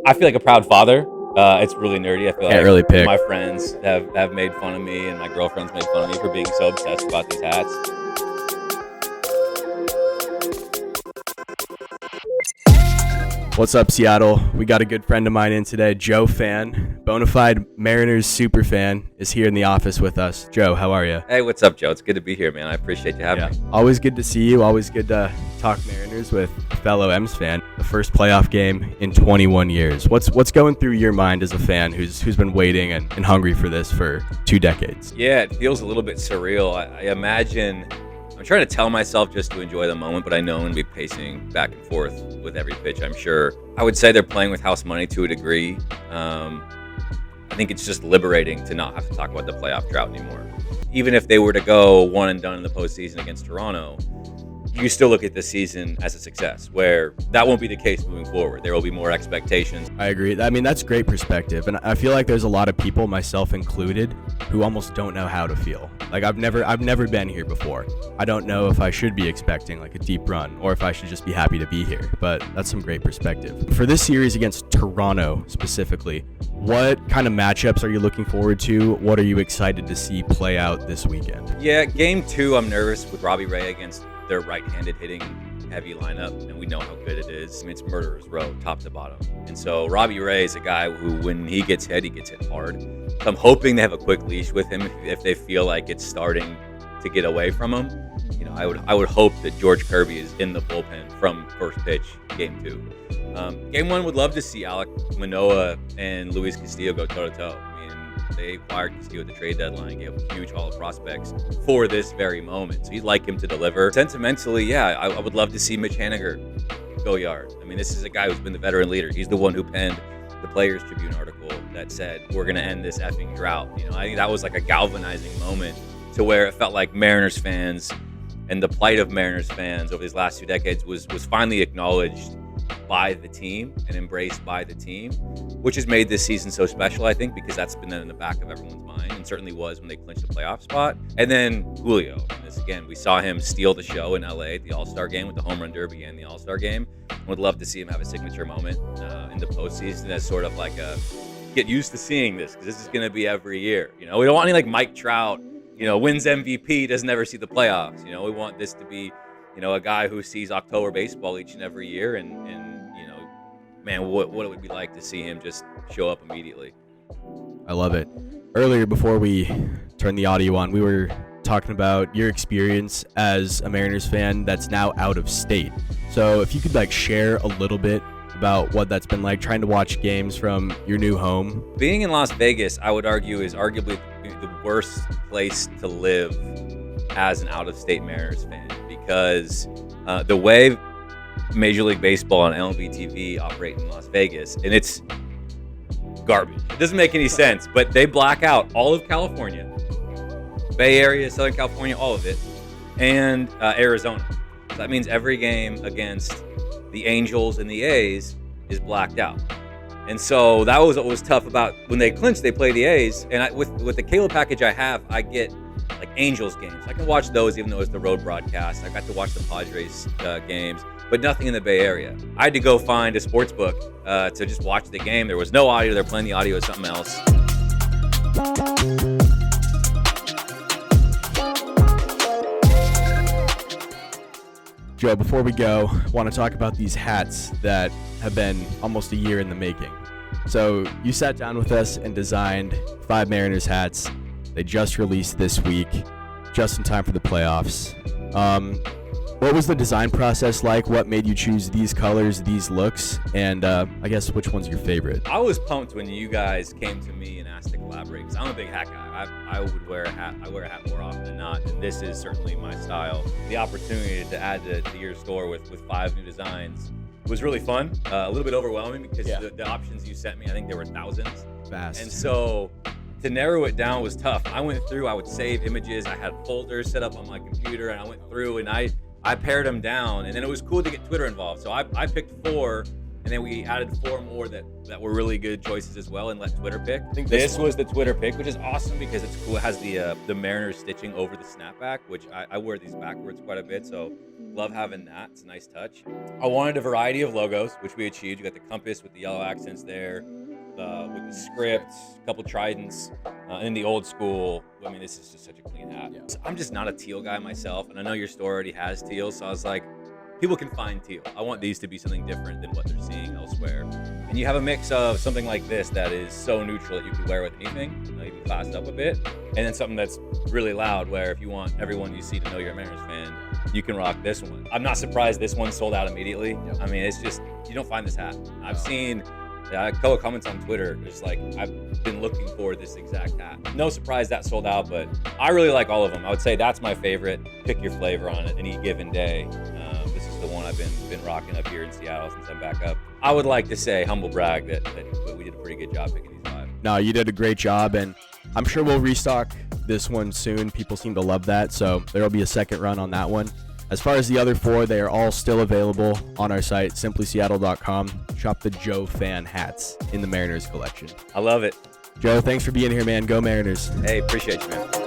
I feel like a proud father. It's really nerdy. I feel Can't like really pick. my friends have made fun of me, and my girlfriend's made fun of me for being so obsessed about these hats. What's up, Seattle? We got a good friend of mine in today, Joe Fann, bona fide Mariners super fan, is here in the office with us. Joe, how are you? Hey, what's up, Joe? It's good to be here, man. I appreciate you having me. Always good to see you. Always good to talk Mariners with a fellow M's fan. The first playoff game in 21 years. What's going through your mind as a fan who's been waiting and hungry for this for 2 decades? Yeah, it feels a little bit surreal. I imagine I'm trying to tell myself just to enjoy the moment, but I know I'm going to be pacing back and forth with every pitch, I'm sure. I would say they're playing with house money to a degree. I think it's just liberating to not have to talk about the playoff drought anymore. Even if they were to go one and done in the postseason against Toronto, you still look at this season as a success, where that won't be the case moving forward. There will be more expectations. I agree. I mean, that's great perspective. And I feel like there's a lot of people, myself included, who almost don't know how to feel. Like I've never been here before. I don't know if I should be expecting like a deep run or if I should just be happy to be here. But that's some great perspective. For this series against Toronto specifically, what kind of matchups are you looking forward to? What are you excited to see play out this weekend? Yeah, game 2, I'm nervous with Robbie Ray against their right-handed hitting heavy lineup, and we know how good it is. I mean, it's murderer's row, top to bottom. And so Robbie Ray is a guy who, when he gets hit hard. So I'm hoping they have a quick leash with him if they feel like it's starting to get away from him. You know, I would hope that George Kirby is in the bullpen from first pitch, game 2. Game 1 would love to see Alek Manoah and Luis Castillo go toe-to-toe. They acquired Castillo at the trade deadline, gave a huge haul of prospects for this very moment. So you'd like him to deliver. Sentimentally, yeah, I would love to see Mitch Haniger go yard. I mean, this is a guy who's been the veteran leader. He's the one who penned the Players Tribune article that said, we're going to end this effing drought. You know, I think that was like a galvanizing moment to where it felt like Mariners fans and the plight of Mariners fans over these last 2 decades was finally acknowledged by the team and embraced by the team, which has made this season so special, I think, because that's been in the back of everyone's mind, and certainly was when they clinched the playoff spot. And then Julio, and this again, we saw him steal the show in LA at the All-Star game with the home run derby and the All-Star game. Would love to see him have a signature moment in the postseason as sort of like a get used to seeing this, because this is going to be every year. You know, we don't want any like Mike Trout, you know, wins MVP, doesn't ever see the playoffs. You know, we want this to be, you know, a guy who sees October baseball each and every year, and you know, man, what it would be like to see him just show up immediately. I love it. Earlier, before we turned the audio on, we were talking about your experience as a Mariners fan that's now out of state. So if you could like share a little bit about what that's been like trying to watch games from your new home. Being in Las Vegas, I would argue, is arguably the worst place to live as an out-of-state Mariners fan, because the way Major League Baseball and MLB TV operate in Las Vegas, and it's garbage. It doesn't make any sense, but they black out all of California, Bay Area, Southern California, all of it, and Arizona. So that means every game against the Angels and the A's is blacked out. And so that was what was tough about when they clinched, they play the A's, and with the cable package I have, I get like Angels games. I can watch those even though it's the road broadcast. I got to watch the Padres games, but nothing in the Bay Area. I had to go find a sports book to just watch the game. There was no audio. They're playing the audio of something else. Joe, before we go, I want to talk about these hats that have been almost a year in the making. So you sat down with us and designed 5 Mariners hats. They just released this week, just in time for the playoffs. What was the design process like? What made you choose these colors, these looks? And I guess which one's your favorite? I was pumped when you guys came to me and asked to collaborate, because I'm a big hat guy. I would wear a hat. I wear a hat more often than not, and this is certainly my style. The opportunity to add to your store with 5 new designs was really fun. A little bit overwhelming because the options you sent me, I think there were thousands. Fast. And so to narrow it down was tough. I went through, I would save images. I had folders set up on my computer, and I went through and I pared them down, and then it was cool to get Twitter involved. So I picked 4 And then we added 4 more that were really good choices as well and let Twitter pick. I think This was the Twitter pick, which is awesome because it's cool. It has the Mariners stitching over the snapback, which I wear these backwards quite a bit, so love having that. It's a nice touch. I wanted a variety of logos, which we achieved. You got the compass with the yellow accents there, with the script, a couple tridents, and then the old school. I mean, this is just such a clean hat. Yeah. I'm just not a teal guy myself, and I know your store already has teal, so I was like, people can find teal. I want these to be something different than what they're seeing elsewhere. And you have a mix of something like this that is so neutral that you can wear with anything, even classed up a bit, and then something that's really loud where if you want everyone you see to know you're a Mariners fan, you can rock this one. I'm not surprised this one sold out immediately. Yep. I mean, it's just, you don't find this hat. I've seen a couple of comments on Twitter, just like, I've been looking for this exact hat. No surprise that sold out, but I really like all of them. I would say that's my favorite. Pick your flavor on it any given day. This is the one I've been rocking up here in Seattle since I'm back up. I would like to say, humble brag, that we did a pretty good job picking these 5. No, you did a great job, and I'm sure we'll restock this one soon. People seem to love that, so there will be a second run on that one. As far as the other 4, they are all still available on our site, simplyseattle.com. Shop the Joe Fann hats in the Mariners collection. I love it. Joe, thanks for being here, man. Go Mariners. Hey, appreciate you, man.